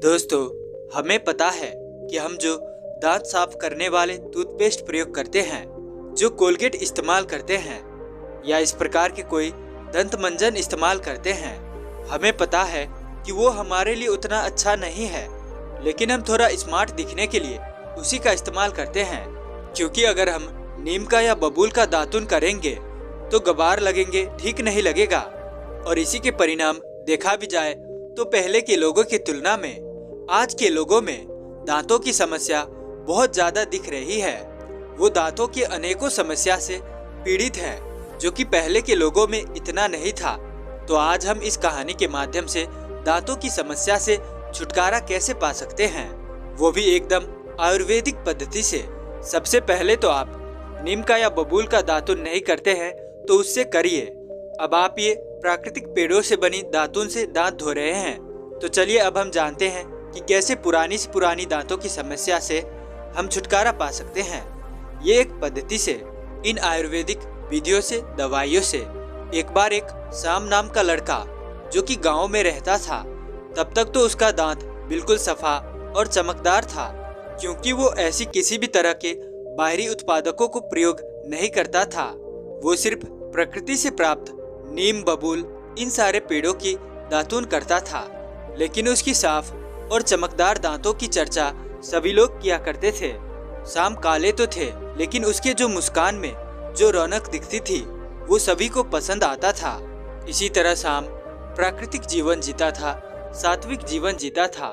दोस्तों, हमें पता है कि हम जो दांत साफ करने वाले टूथपेस्ट प्रयोग करते हैं, जो कोलगेट इस्तेमाल करते हैं या इस प्रकार के कोई दंत मंजन इस्तेमाल करते हैं, हमें पता है कि वो हमारे लिए उतना अच्छा नहीं है, लेकिन हम थोड़ा स्मार्ट दिखने के लिए उसी का इस्तेमाल करते हैं। क्योंकि अगर हम नीम का या बबूल का दातुन करेंगे तो गबार लगेंगे, ठीक नहीं लगेगा। और इसी के परिणाम देखा भी जाए तो पहले के लोगों की तुलना में आज के लोगों में दांतों की समस्या बहुत ज्यादा दिख रही है। वो दांतों की अनेकों समस्या से पीड़ित है, जो कि पहले के लोगों में इतना नहीं था। तो आज हम इस कहानी के माध्यम से दांतों की समस्या से छुटकारा कैसे पा सकते हैं, वो भी एकदम आयुर्वेदिक पद्धति से। सबसे पहले तो आप नीम का या बबूल का दातुन नहीं करते हैं तो उससे करिए। अब आप ये प्राकृतिक पेड़ों से बनी दातुन से दांत धो रहे हैं, तो चलिए अब हम जानते हैं कि कैसे पुरानी से पुरानी दांतों की समस्या से हम छुटकारा पा सकते हैं। ये एक पद्धति से, इन आयुर्वेदिक विधियों से, दवाइयों से। एक बार एक शाम नाम का लड़का जो कि गांव में रहता था, तब तक तो उसका दांत बिल्कुल सफा और चमकदार था, क्योंकि वो ऐसी किसी भी तरह के बाहरी उत्पादकों को प्रयोग नहीं करता था। वो सिर्फ प्रकृति से प्राप्त नीम, बबूल, इन सारे पेड़ों की दातुन करता था। लेकिन उसकी साफ और चमकदार दांतों की चर्चा सभी लोग किया करते थे। शाम काले तो थे, लेकिन उसके जो मुस्कान में जो रौनक दिखती थी वो सभी को पसंद आता था। इसी तरह शाम प्राकृतिक जीवन जीता था, सात्विक जीवन जीता था।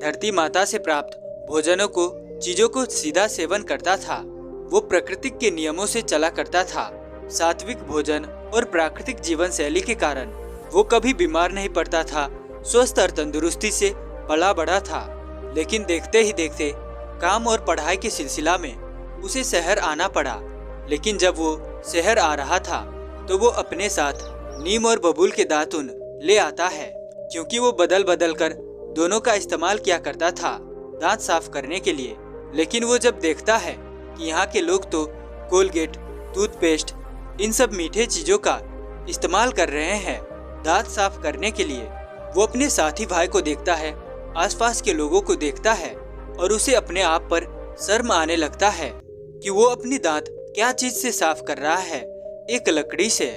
धरती माता से प्राप्त भोजनों को, चीजों को सीधा सेवन करता था। वो प्रकृतिक के नियमों से चला करता था। सात्विक भोजन और प्राकृतिक जीवन शैली के कारण वो कभी बीमार नहीं पड़ता था, स्वस्थ और तंदुरुस्ती से पला बढ़ा था। लेकिन देखते ही देखते काम और पढ़ाई के सिलसिला में उसे शहर आना पड़ा। लेकिन जब वो शहर आ रहा था तो वो अपने साथ नीम और बबूल के दातुन ले आता है, क्योंकि वो बदल बदल कर दोनों का इस्तेमाल किया करता था दांत साफ करने के लिए। लेकिन वो जब देखता है कि यहाँ के लोग तो कोलगेट, टूथपेस्ट, इन सब मीठे चीजों का इस्तेमाल कर रहे हैं दांत साफ करने के लिए, वो अपने साथी भाई को देखता है, आसपास के लोगों को देखता है और उसे अपने आप पर शर्म आने लगता है कि वो अपनी दांत क्या चीज से साफ कर रहा है, एक लकड़ी से।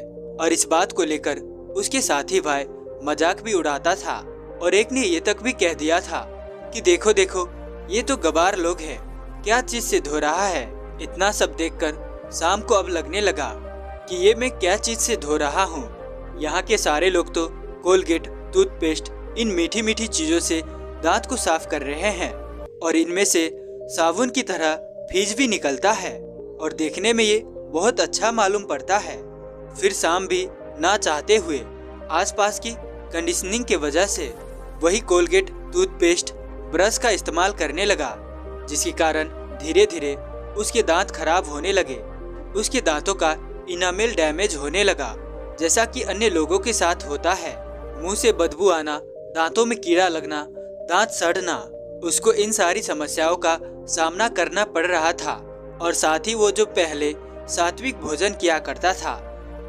और इस बात को लेकर उसके साथी भाई मजाक भी उड़ाता था और एक ने ये तक भी कह दिया था कि देखो देखो, ये तो गवार लोग हैं, क्या चीज से धो रहा है। इतना सब देखकर शाम को अब लगने लगा कि ये मैं क्या चीज से धो रहा हूँ। यहाँ के सारे लोग तो कोलगेट, टूथपेस्ट, इन मीठी मीठी चीजों से दांत को साफ कर रहे हैं और इनमें से साबुन की तरह फीज भी निकलता है और देखने में ये बहुत अच्छा मालूम पड़ता है। फिर शाम भी ना चाहते हुए आसपास की कंडीशनिंग के वजह से वही कोलगेट, टूथपेस्ट, ब्रश का इस्तेमाल करने लगा, जिसके कारण धीरे धीरे उसके दांत खराब होने लगे। उसके दांतों का इनामेल डैमेज होने लगा, जैसा कि अन्य लोगों के साथ होता है। मुंह से बदबू आना, दांतों में कीड़ा लगना, दांत सड़ना, उसको इन सारी समस्याओं का सामना करना पड़ रहा था। और साथ ही वो जो पहले सात्विक भोजन किया करता था,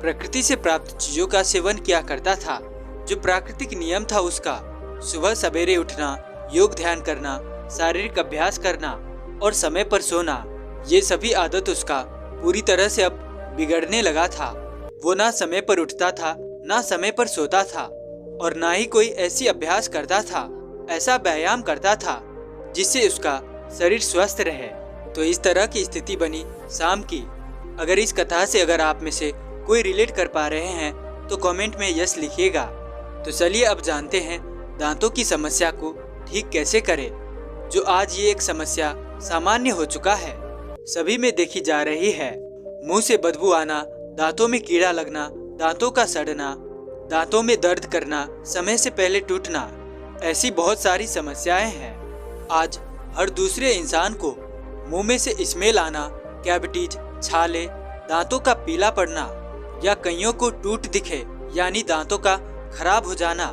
प्रकृति से प्राप्त चीजों का सेवन किया करता था, जो प्राकृतिक नियम था उसका, सुबह सवेरे उठना, योग ध्यान करना, शारीरिक अभ्यास करना और समय पर सोना, ये सभी आदत उसका पूरी तरह से अब बिगड़ने लगा था। वो ना समय पर उठता था, ना समय पर सोता था और ना ही कोई ऐसी अभ्यास करता था, ऐसा व्यायाम करता था जिससे उसका शरीर स्वस्थ रहे। तो इस तरह की स्थिति बनी शाम की। अगर इस कथा से अगर आप में से कोई रिलेट कर पा रहे हैं तो कमेंट में यस लिखिएगा। तो चलिए अब जानते हैं दांतों की समस्या को ठीक कैसे करें, जो आज ये एक समस्या सामान्य हो चुका है, सभी में देखी जा रही है। मुंह से बदबू आना, दांतों में कीड़ा लगना, दांतों का सड़ना, दांतों में दर्द करना, समय से पहले टूटना, ऐसी बहुत सारी समस्याएं हैं। आज हर दूसरे इंसान को मुंह में से स्मेल आना, कैविटीज, छाले, दांतों का पीला पड़ना या कईयों को टूट दिखे यानी दांतों का खराब हो जाना,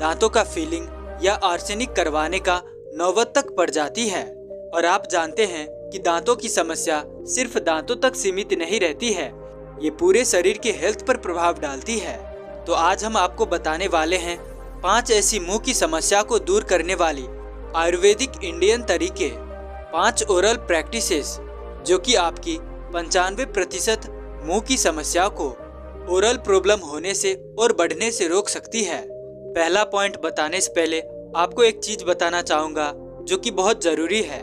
दांतों का फीलिंग या आर्सेनिक करवाने का नौबत तक पड़ जाती है। और आप जानते हैं कि दांतों की समस्या सिर्फ दांतों तक सीमित नहीं रहती है, ये पूरे शरीर के हेल्थ पर प्रभाव डालती है। तो आज हम आपको बताने वाले हैं 5 ऐसी मुंह की समस्या को दूर करने वाली आयुर्वेदिक इंडियन तरीके 5 ओरल प्रैक्टिसेस जो कि आपकी 95% मुंह की समस्या को ओरल प्रॉब्लम होने से और बढ़ने से रोक सकती है। पहला पॉइंट बताने से पहले आपको एक चीज बताना चाहूँगा जो कि बहुत ज़रूरी है,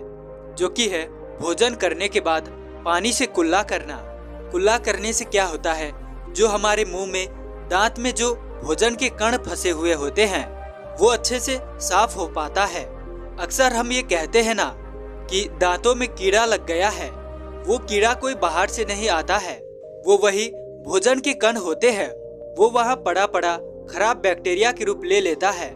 जो कि है भोजन करने के बाद पानी से कुल्ला करना। कुल्ला करने से क्या होता है, जो हमारे मुंह में दांत में जो भोजन के कण फंसे हुए होते हैं वो अच्छे से साफ हो पाता है। अक्सर हम ये कहते हैं ना कि दांतों में कीड़ा लग गया है। वो कीड़ा कोई बाहर से नहीं आता है, वो वही भोजन के कण होते हैं। वो वहाँ पड़ा पड़ा खराब बैक्टीरिया के रूप ले लेता है,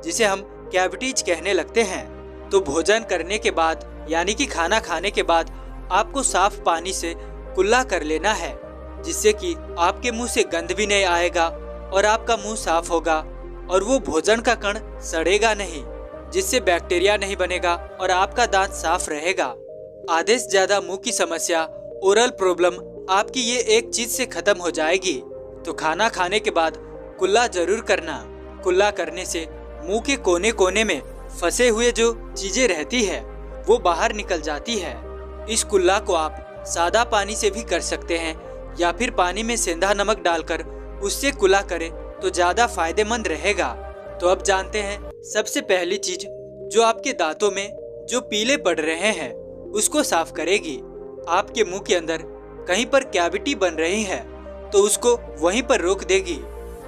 जिसे हम कैविटीज कहने लगते हैं। तो भोजन करने के बाद यानी कि खाना खाने के बाद आपको साफ पानी से कुल्ला कर लेना है, जिससे कि आपके मुंह से गंध भी नहीं आएगा और आपका मुंह साफ होगा और वो भोजन का कण सड़ेगा नहीं, जिससे बैक्टीरिया नहीं बनेगा और आपका दांत साफ रहेगा। आधे से ज्यादा मुंह की समस्या, ओरल प्रॉब्लम आपकी ये एक चीज से खत्म हो जाएगी। तो खाना खाने के बाद कुल्ला जरूर करना। कुल्ला करने से मुंह के कोने कोने में फंसे हुए जो चीजें रहती है वो बाहर निकल जाती है। इस कुल्ला को आप सादा पानी से भी कर सकते हैं या फिर पानी में सेंधा नमक डालकर उससे कुल्ला करें तो ज्यादा फायदेमंद रहेगा। तो अब जानते हैं सबसे पहली चीज जो आपके दांतों में जो पीले पड़ रहे हैं उसको साफ करेगी। आपके मुंह के अंदर कहीं पर कैविटी बन रही है तो उसको वहीं पर रोक देगी।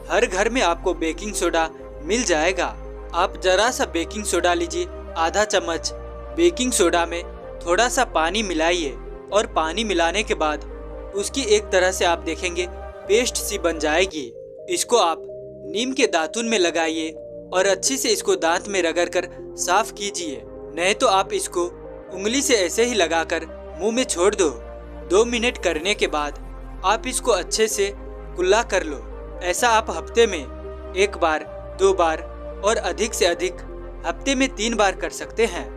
हर घर में आपको बेकिंग सोडा मिल जाएगा। आप जरा सा बेकिंग सोडा लीजिए, आधा चम्मच। बेकिंग सोडा में थोड़ा सा पानी मिलाइए और पानी मिलाने के बाद उसकी एक तरह से आप देखेंगे पेस्ट सी बन जाएगी। इसको आप नीम के दातुन में लगाइए और अच्छे से इसको दांत में रगड़कर साफ कीजिए। नहीं तो आप इसको उंगली से ऐसे ही लगाकर मुंह में छोड़ दो। 2 मिनट करने के बाद आप इसको अच्छे से कुल्ला कर लो। ऐसा आप हफ्ते में 1 बार, 2 बार और अधिक से अधिक हफ्ते में 3 बार कर सकते हैं।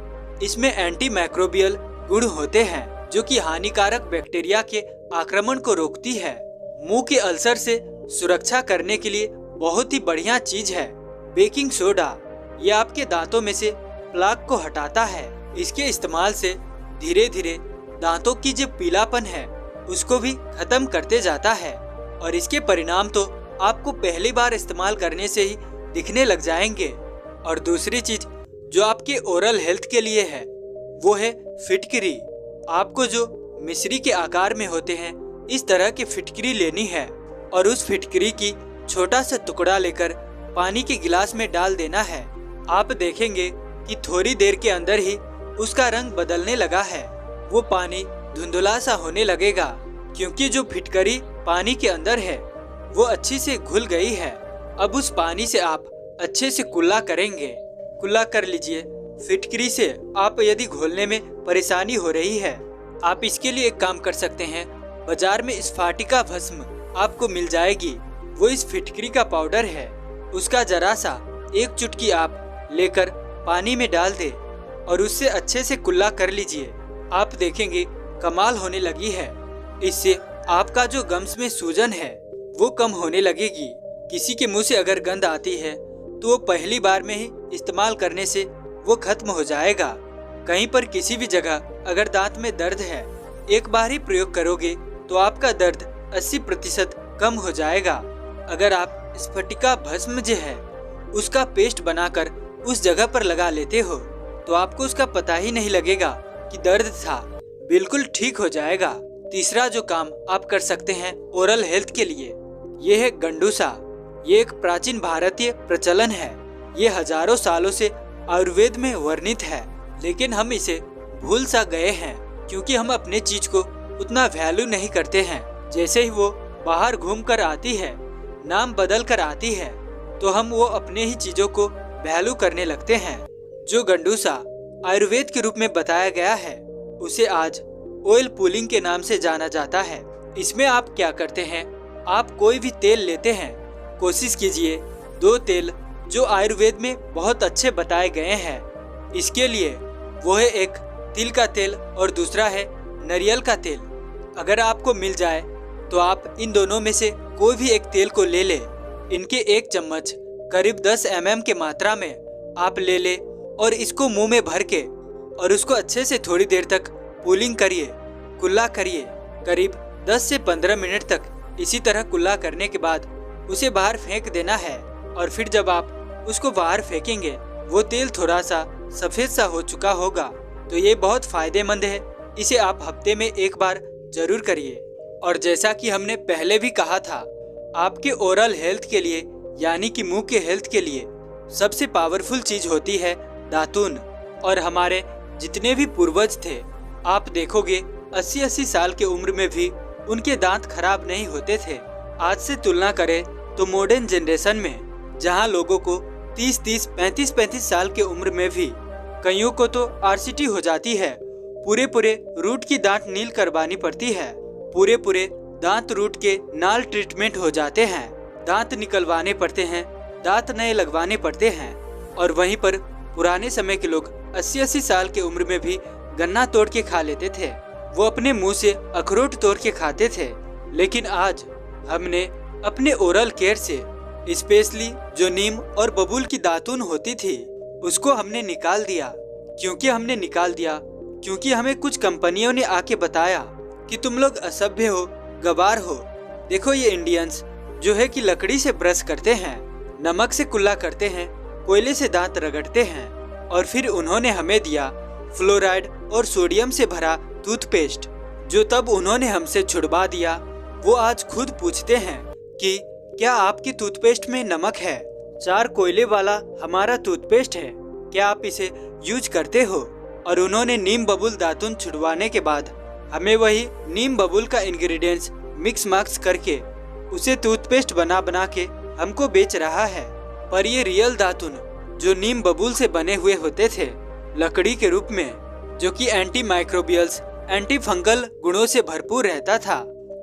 इसमें एंटी माइक्रोबियल गुण होते हैं जो कि हानिकारक बैक्टीरिया के आक्रमण को रोकती है। मुंह के अल्सर से सुरक्षा करने के लिए बहुत ही बढ़िया चीज है बेकिंग सोडा। ये आपके दांतों में से प्लाक को हटाता है। इसके इस्तेमाल से धीरे धीरे दांतों की जो पीलापन है उसको भी खत्म करते जाता है और इसके परिणाम तो आपको पहली बार इस्तेमाल करने से ही दिखने लग जाएंगे। और दूसरी चीज जो आपके ओरल हेल्थ के लिए है वो है फिटकरी। आपको जो मिश्री के आकार में होते हैं इस तरह की फिटकरी लेनी है और उस फिटकरी की छोटा सा टुकड़ा लेकर पानी के गिलास में डाल देना है। आप देखेंगे कि थोड़ी देर के अंदर ही उसका रंग बदलने लगा है। वो पानी धुंधला सा होने लगेगा क्योंकि जो फिटकरी पानी के अंदर है वो अच्छी से घुल गई है। अब उस पानी से आप अच्छे से कुल्ला करेंगे। कुल्ला कर लीजिए। फिटकरी से आप यदि घोलने में परेशानी हो रही है आप इसके लिए एक काम कर सकते हैं। बाजार में स्फाटिका भस्म आपको मिल जाएगी। वो इस फिटकरी का पाउडर है। उसका जरा सा 1 चुटकी आप लेकर पानी में डाल दे और उससे अच्छे से कुल्ला कर लीजिए। आप देखेंगे कमाल होने लगी है। इससे आपका जो गम्स में सूजन है वो कम होने लगेगी। किसी के मुंह से अगर गंध आती है तो वो पहली बार में ही इस्तेमाल करने से वो खत्म हो जाएगा। कहीं पर किसी भी जगह अगर दांत में दर्द है एक बार ही प्रयोग करोगे तो आपका दर्द 80% कम हो जाएगा। अगर आप स्फटिका भस्म जो है उसका पेस्ट बनाकर उस जगह पर लगा लेते हो तो आपको उसका पता ही नहीं लगेगा कि दर्द था, बिल्कुल ठीक हो जाएगा। तीसरा जो काम आप कर सकते हैं ओरल हेल्थ के लिए ये है गंडूसा। ये एक प्राचीन भारतीय प्रचलन है। ये हजारों सालों से आयुर्वेद में वर्णित है, लेकिन हम इसे भूल सा गए हैं क्योंकि हम अपने चीज को उतना वैल्यू नहीं करते हैं। जैसे ही वो बाहर घूम कर आती है, नाम बदल कर आती है, तो हम वो अपने ही चीजों को वैल्यू करने लगते हैं। जो गंडूसा आयुर्वेद के रूप में बताया गया है उसे आज ऑयल पुलिंग के नाम से जाना जाता है। इसमें आप क्या करते हैं, आप कोई भी तेल लेते हैं, कोशिश कीजिए 2 तेल जो आयुर्वेद में बहुत अच्छे बताए गए हैं। इसके लिए वो है एक तिल का तेल और दूसरा है नारियल का तेल। अगर आपको मिल जाए तो आप इन दोनों में से कोई भी एक तेल को ले ले। इनके 1 चम्मच करीब 10 ml के मात्रा में आप ले ले और इसको मुंह में भर के और उसको अच्छे से थोड़ी देर तक पुलिंग करिए, कुल्ला करिए। करीब 10 से 15 मिनट तक इसी तरह कुल्ला करने के बाद उसे बाहर फेंक देना है। और फिर जब आप उसको बाहर फेंकेंगे वो तेल थोड़ा सा सफेद सा हो चुका होगा। तो ये बहुत फायदेमंद है, इसे आप हफ्ते में एक बार जरूर करिए। और जैसा कि हमने पहले भी कहा था, आपके ओरल हेल्थ के लिए यानी कि मुंह के हेल्थ के लिए सबसे पावरफुल चीज होती है दातून। और हमारे जितने भी पूर्वज थे, आप देखोगे 80-80 साल की उम्र में भी उनके दांत खराब नहीं होते थे। आज से तुलना करें तो मॉडर्न जनरेशन में जहां लोगों को 30-30, 35-35 साल की उम्र में भी कईयों को तो RCT हो जाती है, पूरे रूट की दांत नील करवानी पड़ती है, पूरे दांत रूट के नाल ट्रीटमेंट हो जाते हैं, दांत निकलवाने पड़ते हैं, दांत नए लगवाने पड़ते हैं। और वहीं पर पुराने समय के लोग 80-80 साल की उम्र में भी गन्ना तोड़ के खा लेते थे, वो अपने मुंह से अखरोट तोड़ के खाते थे। लेकिन आज हमने अपने ओरल केयर से स्पेशली जो नीम और बबूल की दातून होती थी उसको हमने निकाल दिया। क्योंकि हमें कुछ कंपनियों ने आके बताया कि तुम लोग असभ्य हो, गवार हो। देखो ये इंडियंस जो है कि लकड़ी से ब्रश करते हैं, नमक से कुल्ला करते हैं, कोयले से दांत रगड़ते हैं, और फिर उन्होंने हमें दिया फ्लोराइड और सोडियम से भरा टूथपेस्ट, जो तब उन्होंने हमसे छुड़वा दिया। वो आज खुद पूछते हैं कि क्या आपकी टूथपेस्ट में नमक है? 4 कोयले वाला हमारा टूथपेस्ट है, क्या आप इसे यूज करते हो? और उन्होंने नीम बबूल दातून छुड़वाने के बाद हमें वही नीम बबूल का इंग्रेडिएंट्स मिक्स मैक्स करके उसे टूथपेस्ट बना के हमको बेच रहा है। पर ये रियल दातून जो नीम बबूल से बने हुए होते थे लकड़ी के रूप में, जो कि एंटी माइक्रोबियल्स, एंटी फंगल गुणों से भरपूर रहता था,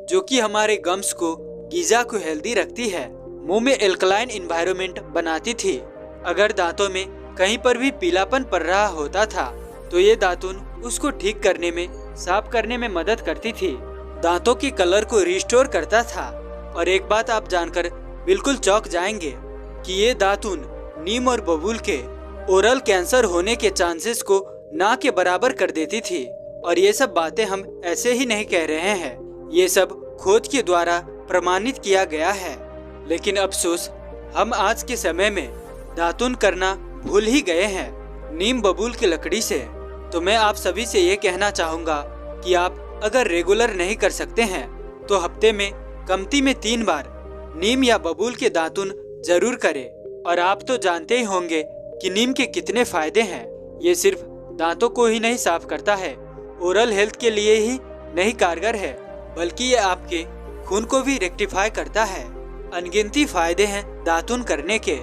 जो कि हमारे गम्स को, गीजा को हेल्दी रखती है, मुंह में एल्कलाइन एनवायरनमेंट बनाती थी। अगर दांतों में कहीं पर भी पीलापन पड़ रहा होता था तो ये दातून उसको ठीक करने में, साफ करने में मदद करती थी, दांतों के कलर को रिस्टोर करता था। और एक बात आप जानकर बिल्कुल चौंक जाएंगे कि ये दातून नीम और बबूल के ओरल कैंसर होने के चांसेस को ना के बराबर कर देती थी। और ये सब बातें हम ऐसे ही नहीं कह रहे हैं, ये सब खोज के द्वारा प्रमाणित किया गया है। लेकिन अफसोस हम आज के समय में दातून करना भूल ही गए हैं नीम बबूल की लकड़ी से। तो मैं आप सभी से ये कहना चाहूँगा कि आप अगर रेगुलर नहीं कर सकते हैं तो हफ्ते में कमती में 3 बार नीम या बबूल के दातून जरूर करें। और आप तो जानते ही होंगे कि नीम के कितने फायदे हैं। ये सिर्फ दांतों को ही नहीं साफ करता है, ओरल हेल्थ के लिए ही नहीं कारगर है, बल्कि ये आपके खून को भी रेक्टिफाई करता है। अनगिनती फायदे हैं दातून करने के।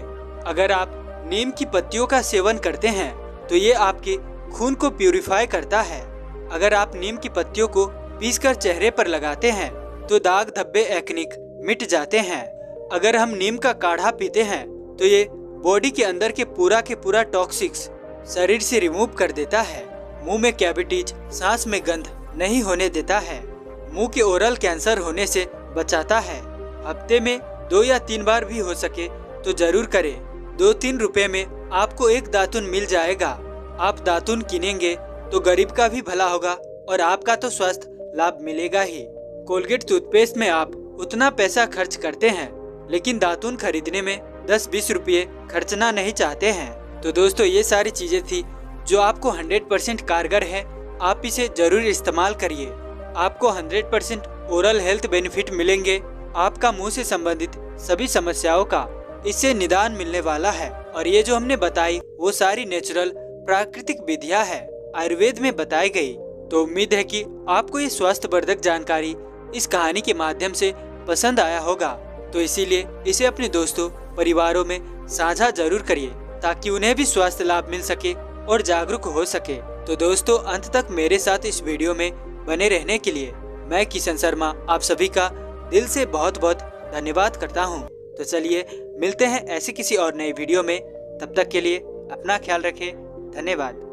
अगर आप नीम की पत्तियों का सेवन करते हैं तो ये आपके खून को प्यूरिफाई करता है। अगर आप नीम की पत्तियों को पीसकर चेहरे पर लगाते हैं तो दाग, धब्बे, एक्निक मिट जाते हैं। अगर हम नीम का काढ़ा पीते हैं तो ये बॉडी के अंदर के पूरा टॉक्सिक्स शरीर से रिमूव कर देता है। मुंह में कैविटीज, सांस में गंध नहीं होने देता है, मुंह के ओरल कैंसर होने से बचाता है। हफ्ते में 2 या 3 बार भी हो सके तो जरूर करें। 2-3 रुपए में आपको एक दातून मिल जाएगा। आप दातून किनेंगे तो गरीब का भी भला होगा और आपका तो स्वास्थ्य लाभ मिलेगा ही। कोलगेट टूथपेस्ट में आप उतना पैसा खर्च करते हैं, लेकिन दातून खरीदने में 10-20 रुपये खर्चना नहीं चाहते हैं। तो दोस्तों ये सारी चीजें थी जो आपको 100% कारगर है। आप इसे जरूर इस्तेमाल करिए, आपको 100% ओरल हेल्थ बेनिफिट मिलेंगे। आपका मुंह से संबंधित सभी समस्याओं का इससे निदान मिलने वाला है। और ये जो हमने बताई वो सारी नेचुरल प्राकृतिक विधियां है, आयुर्वेद में बताई गई। तो उम्मीद है कि आपको ये स्वास्थ्यवर्धक जानकारी इस कहानी के माध्यम से पसंद आया होगा। तो इसीलिए इसे अपने दोस्तों, परिवारों में साझा जरूर करिए ताकि उन्हें भी स्वास्थ्य लाभ मिल सके और जागरूक हो सके। तो दोस्तों अंत तक मेरे साथ इस वीडियो में बने रहने के लिए मैं किशन शर्मा आप सभी का दिल से बहुत बहुत धन्यवाद करता हूँ। तो चलिए मिलते हैं ऐसे किसी और नई वीडियो में, तब तक के लिए अपना ख्याल रखें। धन्यवाद।